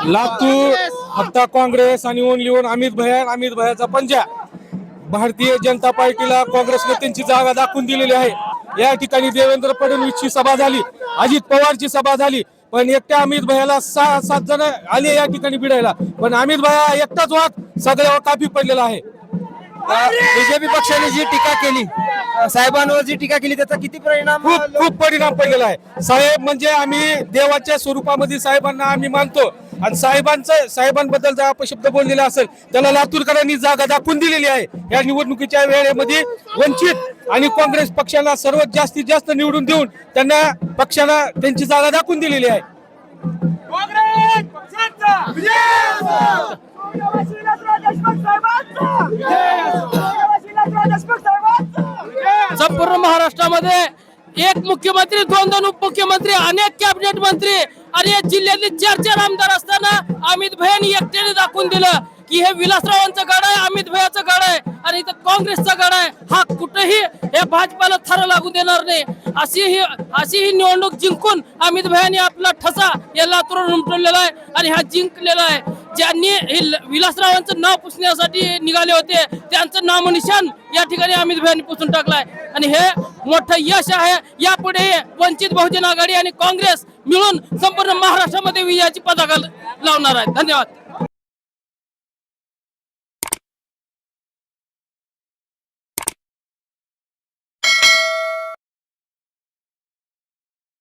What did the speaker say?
लातूर फक्त काँग्रेस आणि only on Amit भैयाचा पंजा. भारतीय जनता पार्टीला काँग्रेसने त्यांची जागा दाखवून दिलेली आहे. या ठिकाणी देवेंद्र फडणवीसची सभा झाली, अजित पवारची सभा झाली, पण एकट्या अमित भैयाला 6-7 जण आले या ठिकाणी भिडायला, पण अमित भैया एकटाच वाद सगळ्यावर काफी पडलेला आहे. बीजेपी पक्षाने जी टीका केली, साहेबांवर जी टीका केली, त्याचा किती परिणाम? खूप परिणाम पडलेला आहे. साहेब म्हणजे आम्ही देवाच्या स्वरूपामध्ये साहेबांना आम्ही मानतो, आणि साहेबांबद्दल जर अपशब्द बोललेला असेल त्याला लातूरकरांनी जागा दाखवून दिलेली आहे. या निवडणुकीच्या वेळेमध्ये वंचित आणि काँग्रेस पक्षाला सर्वात जास्तीत जास्त निवडून देऊन त्यांना पक्षाला त्यांची जागा दाखवून दिलेली आहे. संपूर्ण महाराष्ट्रामध्ये एक मुख्यमंत्री, 2 उपमुख्यमंत्री, अनेक कॅबिनेट मंत्री आणि या जिल्ह्यातले 4 आमदार असताना अमित भैयांनी एकट्याने दाखवून दिलं की हे विलासरावांचा गड आहे, अमित भैयाचा गड आहे आणि इथं काँग्रेसचा गड आहे. हा कुठेही या भाजपाला थर लागू देणार नाही. अशी ही निवडणूक जिंकून अमित भैयांनी आपला ठसा या लातूरवर उमटवलेला आहे आणि हा जिंकलेला आहे. ज्यांनी विलासरावांचं नाव पुसण्यासाठी निघाले होते त्यांचं नामनिशान या ठिकाणी अमित भैयांनी पुसून टाकलाय आणि हे मोठं यश आहे. यापुढे वंचित बहुजन आघाडी आणि काँग्रेस मिळून संपूर्ण महाराष्ट्रामध्ये विजयाची पताका लावणार आहे. धन्यवाद.